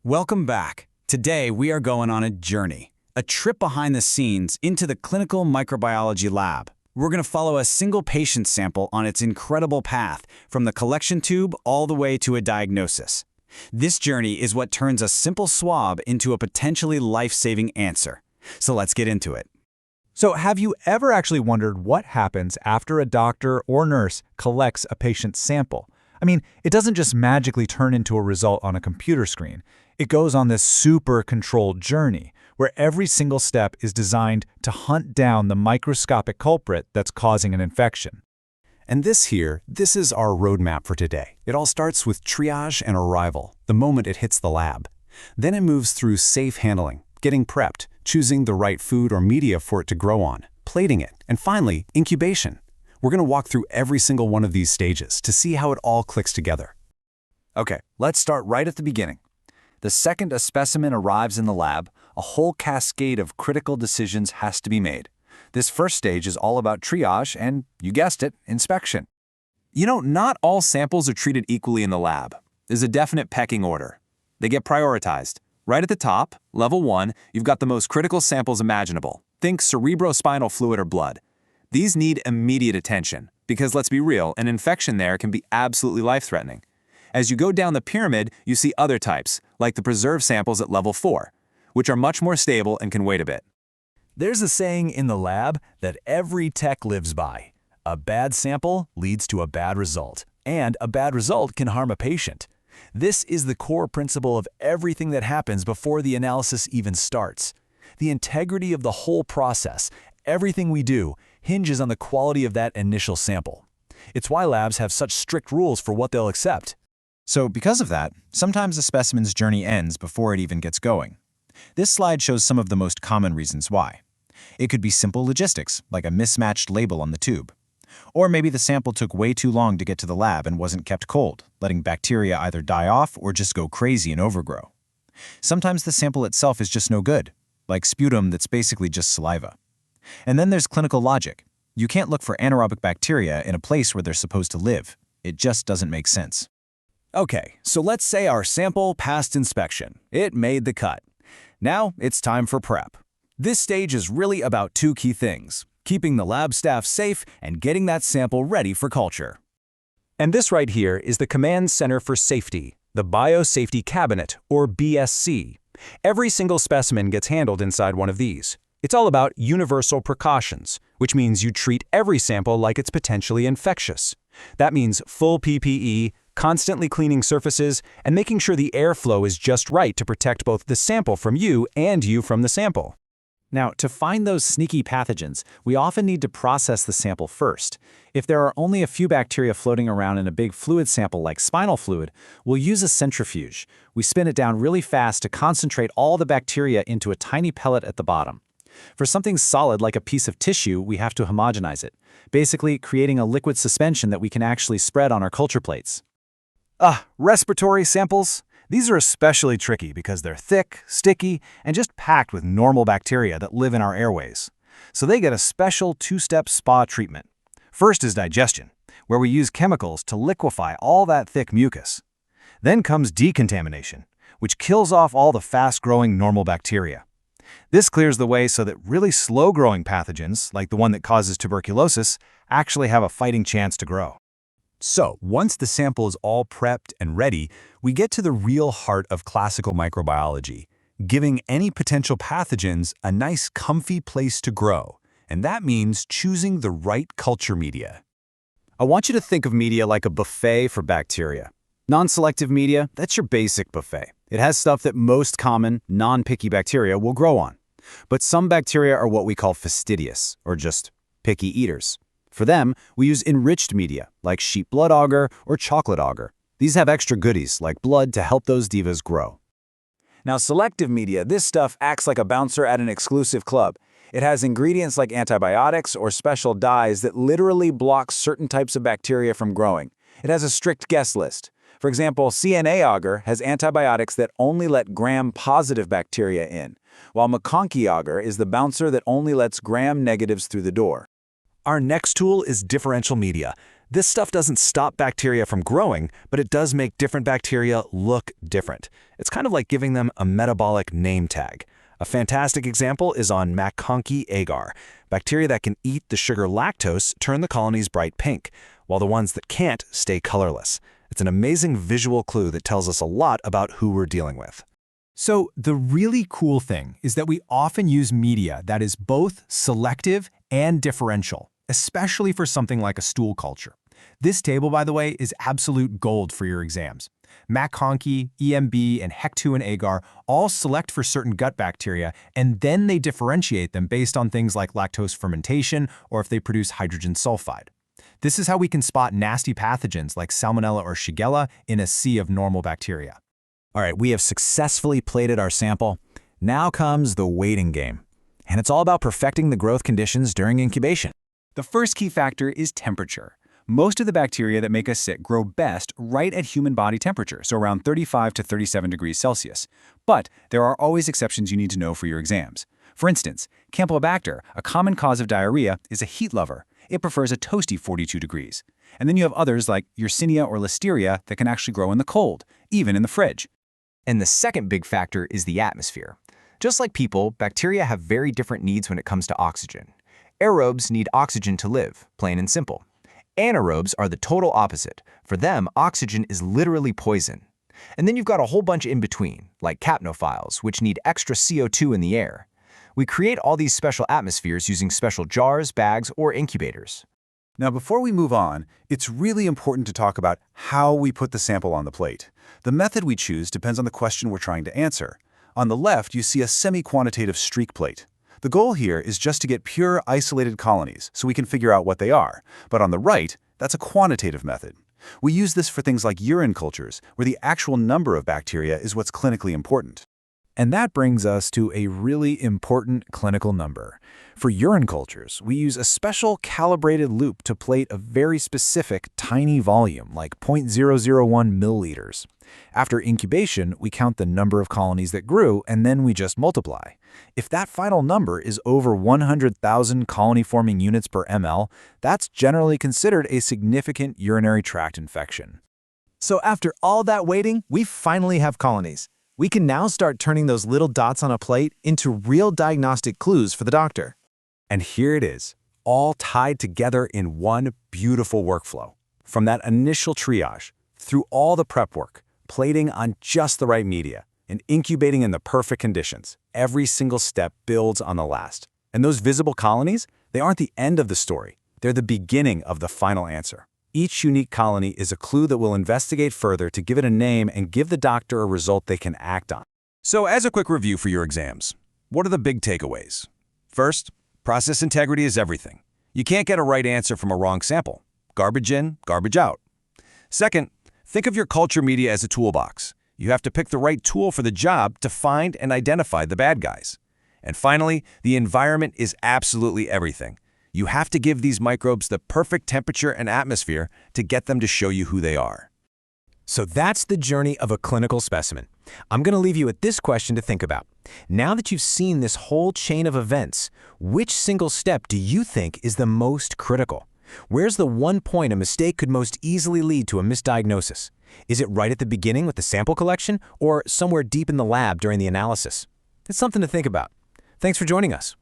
Welcome back. Today we are going on a journey, a trip behind the scenes into the clinical microbiology lab. We're going to follow a single patient sample on its incredible path from the collection tube all the way to a diagnosis. This journey is what turns a simple swab into a potentially life-saving answer. So let's get into it. So have you ever actually wondered what happens after a doctor or nurse collects a patient's sample? I mean, it doesn't just magically turn into a result on a computer screen. It goes on this super controlled journey where every single step is designed to hunt down the microscopic culprit that's causing an infection. And this is our roadmap for today. It all starts with triage and arrival, the moment it hits the lab. Then it moves through safe handling, getting prepped, choosing the right food or media for it to grow on, plating it, and finally, incubation. We're going to walk through every single one of these stages to see how it all clicks together. Okay, let's start right at the beginning. The second a specimen arrives in the lab, a whole cascade of critical decisions has to be made. This first stage is all about triage and, you guessed it, inspection. Not all samples are treated equally in the lab. There's a definite pecking order. They get prioritized. Right at the top, level 1, you've got the most critical samples imaginable. Think cerebrospinal fluid or blood. These need immediate attention, because let's be real, an infection there can be absolutely life-threatening. As you go down the pyramid, you see other types, like the preserved samples at level 4, which are much more stable and can wait a bit. There's a saying in the lab that every tech lives by. A bad sample leads to a bad result, and a bad result can harm a patient. This is the core principle of everything that happens before the analysis even starts. The integrity of the whole process, everything we do, hinges on the quality of that initial sample. It's why labs have such strict rules for what they'll accept. So because of that, sometimes a specimen's journey ends before it even gets going. This slide shows some of the most common reasons why. It could be simple logistics, like a mismatched label on the tube. Or maybe the sample took way too long to get to the lab and wasn't kept cold, letting bacteria either die off or just go crazy and overgrow. Sometimes the sample itself is just no good, like sputum that's basically just saliva. And then there's clinical logic. You can't look for anaerobic bacteria in a place where they're supposed to live. It just doesn't make sense. Okay, so let's say our sample passed inspection. It made the cut. Now it's time for prep. This stage is really about two key things: keeping the lab staff safe and getting that sample ready for culture. And this right here is the Command Center for Safety, the Biosafety Cabinet, or BSC. Every single specimen gets handled inside one of these. It's all about universal precautions, which means you treat every sample like it's potentially infectious. That means full PPE, constantly cleaning surfaces, and making sure the airflow is just right to protect both the sample from you and you from the sample. Now, to find those sneaky pathogens, we often need to process the sample first. If there are only a few bacteria floating around in a big fluid sample like spinal fluid, we'll use a centrifuge. We spin it down really fast to concentrate all the bacteria into a tiny pellet at the bottom. For something solid like a piece of tissue, we have to homogenize it, basically creating a liquid suspension that we can actually spread on our culture plates. Respiratory samples? These are especially tricky because they're thick, sticky, and just packed with normal bacteria that live in our airways. So they get a special two-step spa treatment. First is digestion, where we use chemicals to liquefy all that thick mucus. Then comes decontamination, which kills off all the fast-growing normal bacteria. This clears the way so that really slow-growing pathogens, like the one that causes tuberculosis, actually have a fighting chance to grow. So, once the sample is all prepped and ready, we get to the real heart of classical microbiology, giving any potential pathogens a nice, comfy place to grow. And that means choosing the right culture media. I want you to think of media like a buffet for bacteria. Non-selective media, that's your basic buffet. It has stuff that most common, non-picky bacteria will grow on. But some bacteria are what we call fastidious, or just picky eaters. For them, we use enriched media, like sheep blood agar or chocolate agar. These have extra goodies, like blood, to help those divas grow. Now, selective media, this stuff acts like a bouncer at an exclusive club. It has ingredients like antibiotics or special dyes that literally block certain types of bacteria from growing. It has a strict guest list. For example, CNA agar has antibiotics that only let gram-positive bacteria in, while McConkey agar is the bouncer that only lets gram-negatives through the door. Our next tool is differential media. This stuff doesn't stop bacteria from growing, but it does make different bacteria look different. It's kind of like giving them a metabolic name tag. A fantastic example is on MacConkey agar. Bacteria that can eat the sugar lactose turn the colonies bright pink, while the ones that can't stay colorless. It's an amazing visual clue that tells us a lot about who we're dealing with. So the really cool thing is that we often use media that is both selective and differential, especially for something like a stool culture. This table, by the way, is absolute gold for your exams. MacConkey, EMB, and HEC2 and agar all select for certain gut bacteria, and then they differentiate them based on things like lactose fermentation or if they produce hydrogen sulfide. This is how we can spot nasty pathogens like Salmonella or Shigella in a sea of normal bacteria. All right, we have successfully plated our sample. Now comes the waiting game. And it's all about perfecting the growth conditions during incubation. The first key factor is temperature. Most of the bacteria that make us sick grow best right at human body temperature, so around 35 to 37 degrees Celsius. But there are always exceptions you need to know for your exams. For instance, Campylobacter, a common cause of diarrhea, is a heat lover. It prefers a toasty 42 degrees. And then you have others like Yersinia or Listeria that can actually grow in the cold, even in the fridge. And the second big factor is the atmosphere. Just like people, bacteria have very different needs when it comes to oxygen. Aerobes need oxygen to live, plain and simple. Anaerobes are the total opposite. For them, oxygen is literally poison. And then you've got a whole bunch in between, like capnophiles, which need extra CO2 in the air. We create all these special atmospheres using special jars, bags, or incubators. Now, before we move on, it's really important to talk about how we put the sample on the plate. The method we choose depends on the question we're trying to answer. On the left, you see a semi-quantitative streak plate. The goal here is just to get pure, isolated colonies, so we can figure out what they are. But on the right, that's a quantitative method. We use this for things like urine cultures, where the actual number of bacteria is what's clinically important. And that brings us to a really important clinical number. For urine cultures, we use a special calibrated loop to plate a very specific tiny volume, like 0.001 milliliters. After incubation, we count the number of colonies that grew, and then we just multiply. If that final number is over 100,000 colony-forming units per ml, that's generally considered a significant urinary tract infection. So after all that waiting, we finally have colonies. We can now start turning those little dots on a plate into real diagnostic clues for the doctor. And here it is, all tied together in one beautiful workflow. From that initial triage, through all the prep work, plating on just the right media, and incubating in the perfect conditions, every single step builds on the last. And those visible colonies, they aren't the end of the story. They're the beginning of the final answer. Each unique colony is a clue that we'll investigate further to give it a name and give the doctor a result they can act on. So as a quick review for your exams, what are the big takeaways? First, process integrity is everything. You can't get a right answer from a wrong sample. Garbage in, garbage out. Second, think of your culture media as a toolbox. You have to pick the right tool for the job to find and identify the bad guys. And finally, the environment is absolutely everything. You have to give these microbes the perfect temperature and atmosphere to get them to show you who they are. So that's the journey of a clinical specimen. I'm going to leave you with this question to think about. Now that you've seen this whole chain of events, which single step do you think is the most critical? Where's the one point a mistake could most easily lead to a misdiagnosis? Is it right at the beginning with the sample collection or somewhere deep in the lab during the analysis? It's something to think about. Thanks for joining us.